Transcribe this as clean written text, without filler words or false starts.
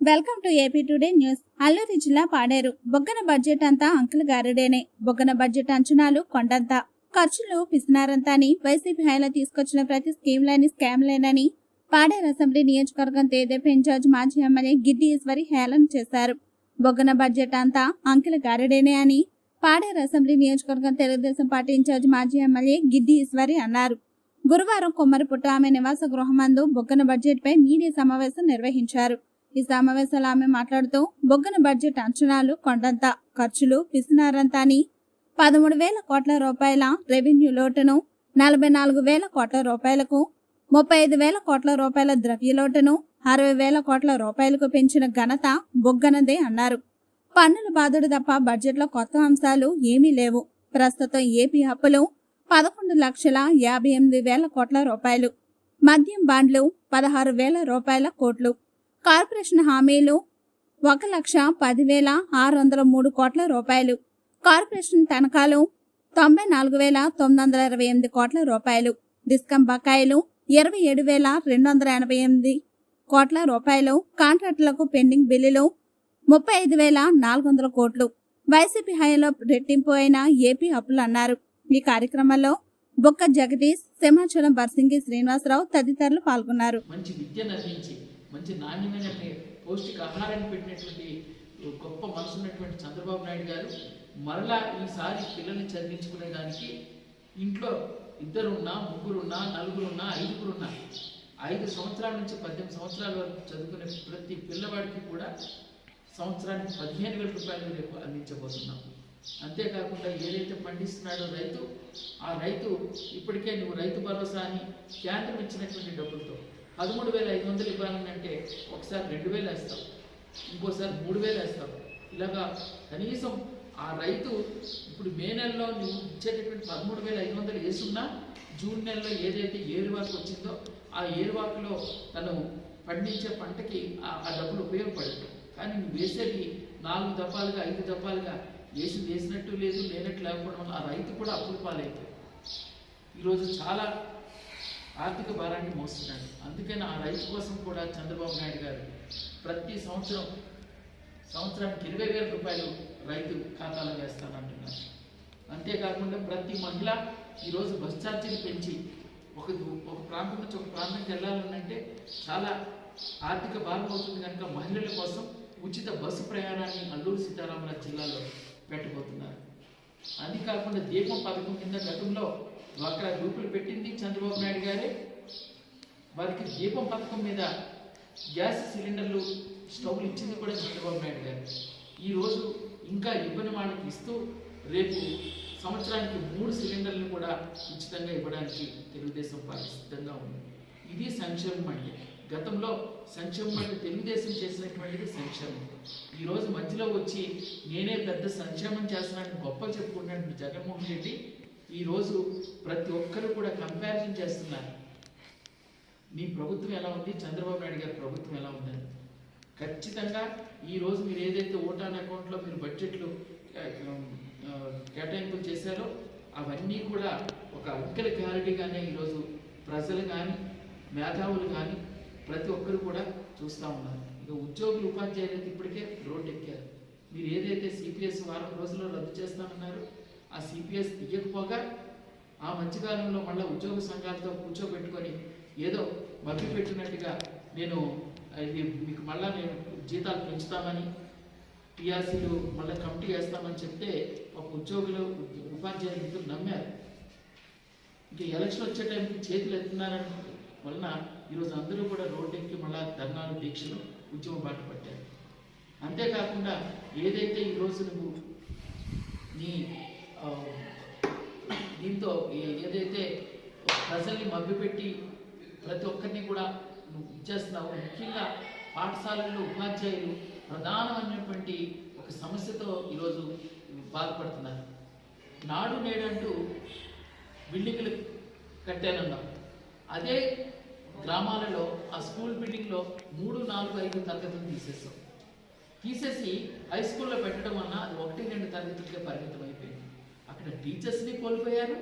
Welcome to AP today news. Alluri జిల్లా Paderu. Buggana budget అంతా uncle గారుడేనే. Buggana budget అంచనాలు కొండంతా, ఖర్చులు పిసినారంతా అని వైసీపీ హయాంలో తీసుకొచ్చిన ప్రతి స్కీమ్లని స్కామ్లేనని పాడేరు అసెంబ్లీ నియోజకవర్గం తేదేపా ఇన్ఛార్జ్ మాజీ ఎమ్మెల్యే గిడ్డి ఈశ్వరి హేళన చేశారు. బొగ్గన బడ్జెట్ అంతా అంకుల్ గారుడేనే అని పాడేరు అసెంబ్లీ నియోజకవర్గం తెలుగుదేశం పార్టీ ఇన్ఛార్జ్ మాజీ ఎమ్మెల్యే గిడ్డి ఈశ్వరి అన్నారు. గురువారం కొమ్మరిపుట్ట ఆమె నివాస గృహమందు బొగ్గన బడ్జెట్ పై మీడియా సమావేశం నిర్వహించారు. ఈ సమావేశంలో ఆమె మాట్లాడుతూ బొగ్గన బడ్జెట్ అంచనాలు కొండంత, ఖర్చులు పిసినారంతా అని 13,000 కోట్ల రూపాయల రెవెన్యూ లోటును 44,000 కోట్ల రూపాయలకు, 35,000 కోట్ల రూపాయల ద్రవ్య లోటును 60,000 కోట్ల రూపాయలకు పెంచిన ఘనత బొగ్గనదే అన్నారు. పన్నుల బాధుడు తప్ప బడ్జెట్లో కొత్త అంశాలు ఏమీ లేవు. ప్రస్తుతం ఏపీ అప్పులు 11,58,000 కోట్ల రూపాయలు, మద్యం బాండ్లు 16,000 రూపాయల కోట్లు, కార్పొరేషన్ హామీలు 1,10,603 కోట్ల రూపాయలు, కార్పొరేషన్ తనఖాలు 94,928 కోట్ల రూపాయలు, డిస్కమ్ బకాయిలు 27,288 కోట్ల రూపాయలు, కాంట్రాక్టులకు పెండింగ్ బిల్లులు 35,400 కోట్లు. వైసీపీ హయాంలో రెట్టింపు అయిన ఏపీ అప్పులు అన్నారు. ఈ కార్యక్రమంలో బొక్క జగదీష్, సింహాచలం బర్సింగి శ్రీనివాసరావు తదితరులు పాల్గొన్నారు. మంచి విద్యను అందించి మంచి నాణ్యమైన పౌష్టిక ఆహారాన్ని పెట్టినటువంటి గొప్ప మనసు ఉన్నటువంటి చంద్రబాబు నాయుడు గారు మరలా ఈసారి పిల్లల్ని చదివించుకునే దానికి ఇంట్లో 2 ఉన్నా, 3 ఉన్నా, 4 ఉన్నా, 5 ఉన్నా 5 సంవత్సరాల నుంచి 18 సంవత్సరాల వరకు చదువుకునే ప్రతి పిల్లవాడికి కూడా సంవత్సరానికి 15,000 రూపాయలు రేపు అందించబోతున్నాం. అంతేకాకుండా ఏదైతే పండిస్తున్నాడో రైతు, ఆ రైతు ఇప్పటికే నువ్వు రైతు భరోసా అని కేంద్రం ఇచ్చినటువంటి డబ్బులతో 13,500 ఇవ్వాలంటే ఒకసారి 2,000 వేస్తావు, ఇంకోసారి 3,000 వేస్తావు. ఇలాగా కనీసం ఆ రైతు ఇప్పుడు మే నెలలో నువ్వు ఇచ్చేటటువంటి 13,500 వేసున్నా జూన్ నెలలో ఏదైతే ఏరువాకు వచ్చిందో ఆ ఏరువాకులో తను పండించే పంటకి ఆ డబ్బులు ఉపయోగపడతాయి. కానీ నువ్వు వేసేది 4 దఫాలుగా 5 దఫాలుగా వేసినట్టు లేదు, లేనట్టు లేకపోవడం వల్ల ఆ రైతు కూడా అప్పుల పాలైపోయాడు. ఈరోజు చాలా ఆర్థిక భారాన్ని మోస్తున్నాడు. అందుకని ఆ రైతు కోసం కూడా చంద్రబాబు నాయుడు గారు ప్రతి సంవత్సరానికి 20,000 రూపాయలు రైతు ఖాతాలో వేస్తానంటున్నారు. అంతేకాకుండా ప్రతి మహిళ ఈరోజు బస్ ఛార్జీలు పెంచి ఒక ప్రాంతం నుంచి ఒక ప్రాంతానికి వెళ్ళాలంటే చాలా ఆర్థిక భారం అవుతుంది. కనుక మహిళల కోసం ఉచిత బస్సు ప్రయాణాన్ని అల్లూరు సీతారామరాజు జిల్లాలో పెట్టబోతున్నారు. అది కాకుండా దీపం పథకం కింద గతంలో డ్వాక్రా గ్రూపులు పెట్టింది చంద్రబాబు నాయుడు గారే. వారికి దీపం పథకం మీద గ్యాస్ సిలిండర్లు, స్టవ్లు ఇచ్చింది కూడా చంద్రబాబు నాయుడు గారు. ఈరోజు ఇంకా ఇవ్వని వాళ్ళకి ఇస్తూ రేపు సంవత్సరానికి 3 సిలిండర్లు కూడా ఉచితంగా ఇవ్వడానికి తెలుగుదేశం పార్టీ సిద్ధంగా ఉంది. ఇది సంక్షేమం అంటే. గతంలో సంక్షేమం అంటే తెలుగుదేశం చేసినటువంటిది సంక్షేమం. ఈరోజు మధ్యలో వచ్చి నేనే పెద్ద సంక్షేమం చేస్తున్నానని గొప్ప చెప్పుకున్నటువంటి జగన్మోహన్ రెడ్డి ఈరోజు ప్రతి ఒక్కరు కూడా కంపారిజన్ చేస్తున్నారు. మీ ప్రభుత్వం ఎలా ఉంది, చంద్రబాబు నాయుడు గారి ప్రభుత్వం ఎలా ఉందని. ఖచ్చితంగా ఈరోజు మీరు ఏదైతే ఓటాన్ అకౌంట్లో మీరు బడ్జెట్లు కేటాయింపులు చేశారో అవన్నీ కూడా ఒక అంకెల క్లారిటీగానే ఈరోజు ప్రజలు కానీ మేధావులు కానీ ప్రతి ఒక్కరు కూడా చూస్తూ ఉన్నారు. ఇక ఉద్యోగులు, ఉపాధ్యాయులు ఇప్పటికే రోడ్డు ఎక్కారు. మీరు ఏదైతే సిపిఎస్ వారం రోజుల్లో రద్దు చేస్తామన్నారు, ఆ సిపిఎస్ తీయకపోగా ఆ మధ్యకాలంలో మళ్ళీ ఉద్యోగ సంఘాలతో కూర్చోబెట్టుకొని ఏదో మభ్య పెట్టినట్టుగా మీకు మళ్ళీ నేను జీతాలు పెంచుతామని, టీఆర్సీలు మళ్ళీ కమిటీ వేస్తామని చెప్తే ఒక ఉద్యోగులు, ఉపాధ్యాయులు ఇద్దరు నమ్మారు. ఇంకా ఎలక్షన్ వచ్చే టైంకి చేతులు ఎత్తున్నారని వలన ఈరోజు అందరూ కూడా రోడ్డు ఎక్కి మళ్ళా ధర్నాలు, దీక్షలు, ఉద్యమ బాట పట్టారు. అంతేకాకుండా ఏదైతే ఈరోజు నువ్వు నీ దీంతో ఏదైతే ప్రజల్ని మభ్యపెట్టి ప్రతి ఒక్కరిని కూడా నువ్వు ఇచ్చేస్తున్నావు, ముఖ్యంగా పాఠశాలల్లో ఉపాధ్యాయులు ప్రధానమైనటువంటి ఒక సమస్యతో ఈరోజు బాధపడుతున్నారు. నాడు నేడంటూ బిల్డింగ్లు కట్టానన్నాం. అదే గ్రామాలలో ఆ స్కూల్ బిల్డింగ్లో 3, 4, 5 తరగతులు తీసేసి హై స్కూల్లో పెట్టడం వలన అది 1, 2 తరగతులకే పరిమితం అయిపోయింది. అక్కడ టీచర్స్ని కోల్పోయారు.